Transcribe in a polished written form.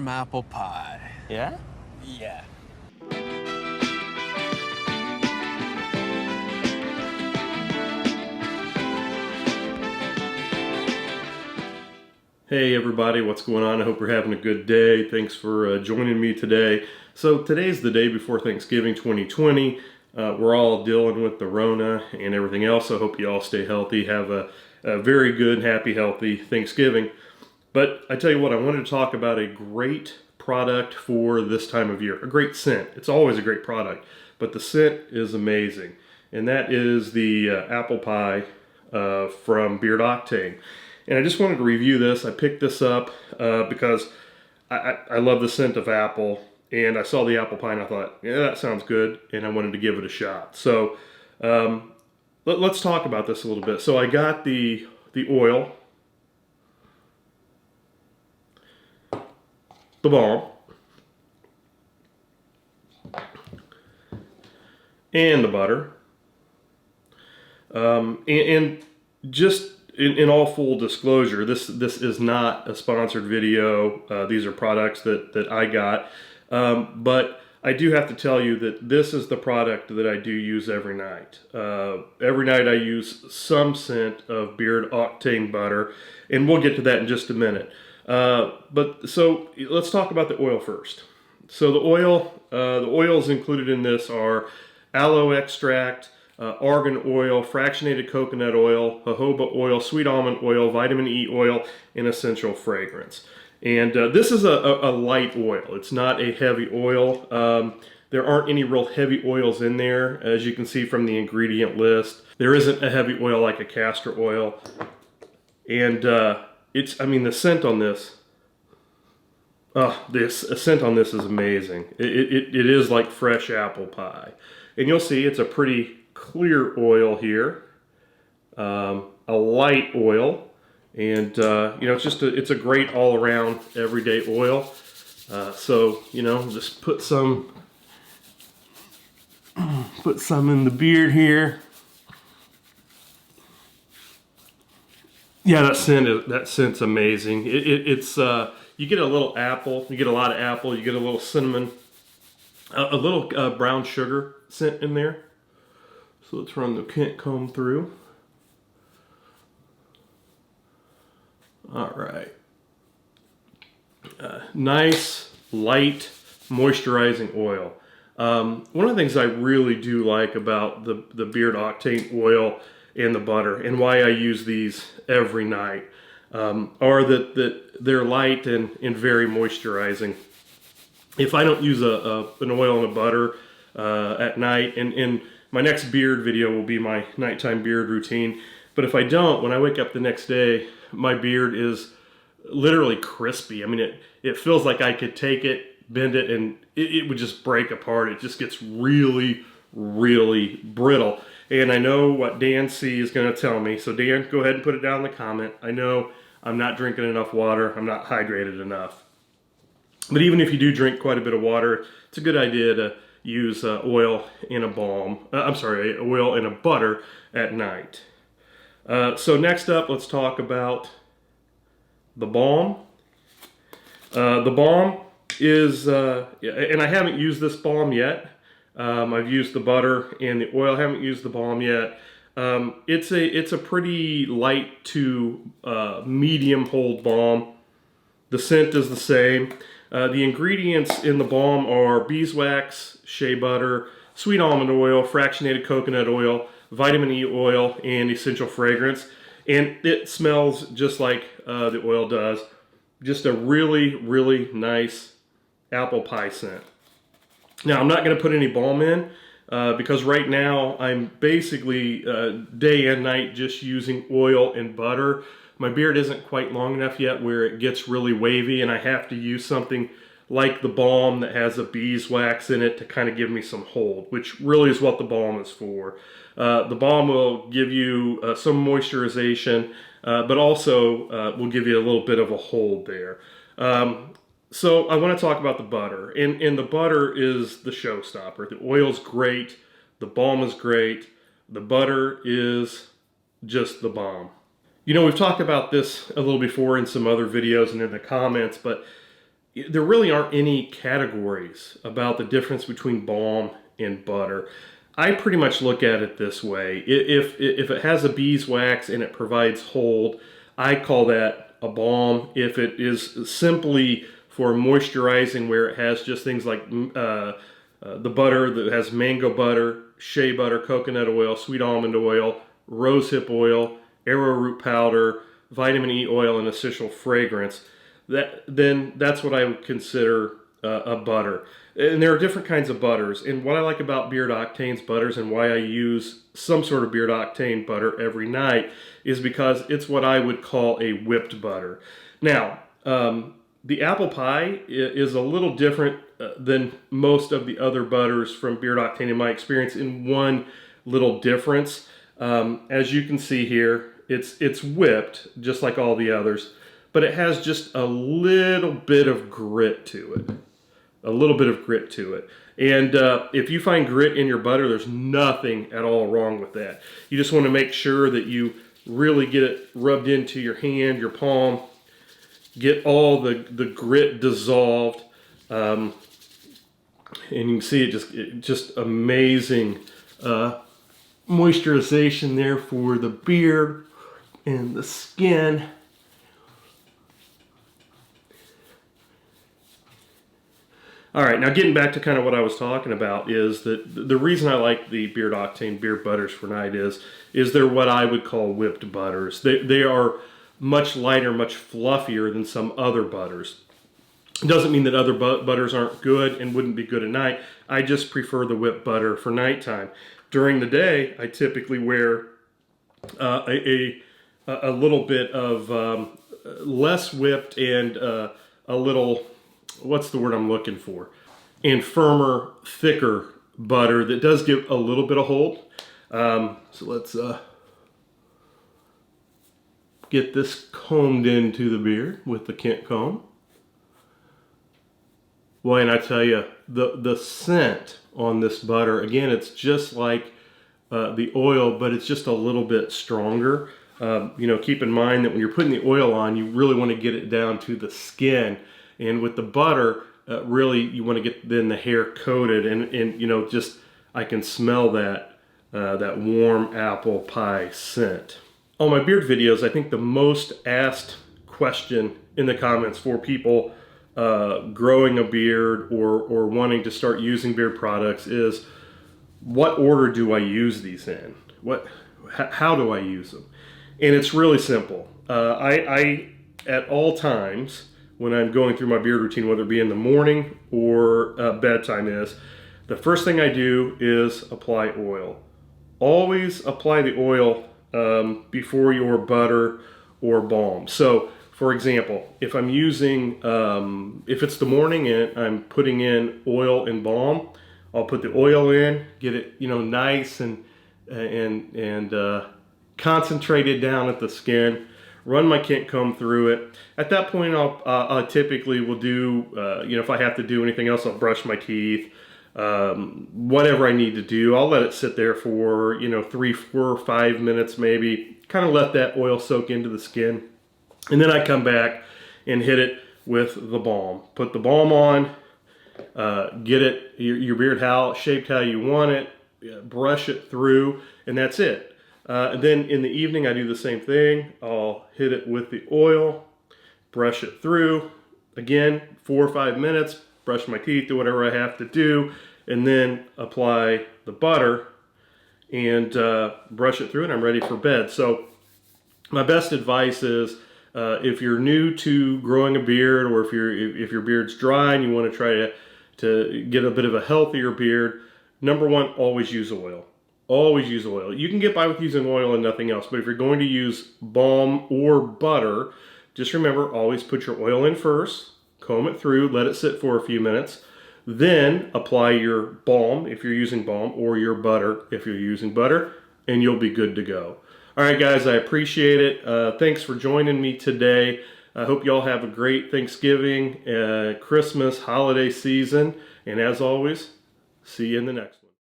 warm apple pie. Yeah? Yeah. Hey everybody, what's going on? I hope you're having a good day. Thanks for joining me today. So today's the day before Thanksgiving 2020. We're all dealing with the Rona and everything else. So I hope you all stay healthy. Have a very good, happy, healthy Thanksgiving. But I tell you what, I wanted to talk about a great product for this time of year. A great scent. It's always a great product, but the scent is amazing. And that is the apple pie from BEARD OCTANE. And I just wanted to review this. I picked this up because I love the scent of apple, and I saw the apple pie and I thought, yeah, that sounds good, and I wanted to give it a shot. So let's talk about this a little bit. So I got the oil, the balm, and the butter, and just in all full disclosure, this is not a sponsored video. These are products that I got, but I do have to tell you that this is the product that I do use every night. Every night I use some scent of BEARD OCTANE butter, and we'll get to that in just a minute. But so let's talk about the oil first. So the oils included in this are aloe extract, argan oil, fractionated coconut oil, jojoba oil, sweet almond oil, vitamin E oil, and essential fragrance. And this is a light oil. It's not a heavy oil. There aren't any real heavy oils in there, as you can see from the ingredient list. There isn't a heavy oil like a castor oil. And the scent on this, the scent on this is amazing. It is like fresh apple pie. And you'll see it's a pretty clear oil here, a light oil, and it's a great all-around everyday oil. So just put some in the beard here. Yeah, that scent's amazing. It's you get a little apple, you get a lot of apple, you get a little cinnamon, a little brown sugar scent in there. So let's run the comb through. All right. Nice, light, moisturizing oil. One of the things I really do like about the BEARD OCTANE oil and the butter, and why I use these every night, are that they're light and very moisturizing. If I don't use an oil and a butter at night, and my next beard video will be my nighttime beard routine. But if I don't, when I wake up the next day, my beard is literally crispy. I mean, it feels like I could take it, bend it, and it would just break apart. It just gets really, really brittle. And I know what Dan C is going to tell me. So Dan, go ahead and put it down in the comment. I know I'm not drinking enough water. I'm not hydrated enough. But even if you do drink quite a bit of water, it's a good idea to use oil in a balm. Oil in a butter at night. So next up, let's talk about the balm. The balm is, and I haven't used this balm yet. I've used the butter and the oil. I haven't used the balm yet. It's a pretty light to medium hold balm. The scent is the same. The ingredients in the balm are beeswax, shea butter, sweet almond oil, fractionated coconut oil, vitamin E oil, and essential fragrance. And it smells just like the oil does. Just a really, really nice apple pie scent. Now, I'm not going to put any balm in because right now I'm basically day and night just using oil and butter. My beard isn't quite long enough yet where it gets really wavy, and I have to use something like the balm that has a beeswax in it to kind of give me some hold, which really is what the balm is for. The balm will give you some moisturization, but also will give you a little bit of a hold there. So I want to talk about the butter, and the butter is the showstopper. The oil's great, the balm is great, the butter is just the bomb. You know, we've talked about this a little before in some other videos and in the comments, but there really aren't any categories about the difference between balm and butter. I pretty much look at it this way. If it has a beeswax and it provides hold, I call that a balm. If it is simply for moisturizing, where it has just things like the butter that has mango butter, shea butter, coconut oil, sweet almond oil, rosehip oil, arrowroot powder, vitamin E oil, and essential fragrance, then that's what I would consider a butter. And there are different kinds of butters. And what I like about Beard Octane's butters, and why I use some sort of Beard Octane butter every night, is because it's what I would call a whipped butter. Now, the apple pie is a little different than most of the other butters from Beard Octane in my experience, in one little difference. As you can see here, it's whipped just like all the others, but it has just a little bit of grit to it. A little bit of grit to it. And if you find grit in your butter, there's nothing at all wrong with that. You just want to make sure that you really get it rubbed into your hand, your palm, get all the grit dissolved. And you can see it just amazing moisturization there for the beard and the skin. All right, now getting back to kind of what I was talking about, is that the reason I like the Beard Octane beard butters for night is they're what I would call whipped butters. They are much lighter, much fluffier than some other butters. It doesn't mean that other butters aren't good and wouldn't be good at night. I just prefer the whipped butter for nighttime. During the day, I typically wear a little bit of less whipped and a little, what's the word I'm looking for, and firmer, thicker butter that does give a little bit of hold. So let's get this combed into the beard with the Kent comb. Boy, and I tell you, the scent on this butter, again, it's just like the oil, but it's just a little bit stronger. You know, keep in mind that when you're putting the oil on, you really want to get it down to the skin. And with the butter, really, you want to get then the hair coated, and you know, just I can smell that that warm apple pie scent. On my beard videos, I think the most asked question in the comments for people growing a beard or wanting to start using beard products is, what order do I use these in? How do I use them? And it's really simple. I at all times, when I'm going through my beard routine, whether it be in the morning or bedtime, is the first thing I do is apply oil. Always apply the oil before your butter or balm. So, for example, if I'm using, if it's the morning and I'm putting in oil and balm, I'll put the oil in, get it, you know, nice and concentrated down at the skin. Run my Kent comb through it. At that point, I typically will do, you know, if I have to do anything else, I'll brush my teeth, whatever I need to do. I'll let it sit there for, you know, 3, 4, 5 minutes maybe. Kind of let that oil soak into the skin. And then I come back and hit it with the balm. Put the balm on, get it, your beard shaped how you want it, brush it through, and that's it. And then in the evening, I do the same thing. I'll hit it with the oil, brush it through. Again, 4 or 5 minutes, brush my teeth, do whatever I have to do, and then apply the butter and brush it through, and I'm ready for bed. So my best advice is, if you're new to growing a beard, or if your beard's dry and you want to try to get a bit of a healthier beard, number one, always use oil. Always use oil. You can get by with using oil and nothing else, but if you're going to use balm or butter, just remember, always put your oil in first, comb it through, let it sit for a few minutes, then apply your balm if you're using balm, or your butter if you're using butter, and you'll be good to go. All right, guys, I appreciate it. Thanks for joining me today. I hope you all have a great Thanksgiving, Christmas, holiday season, and as always, see you in the next one.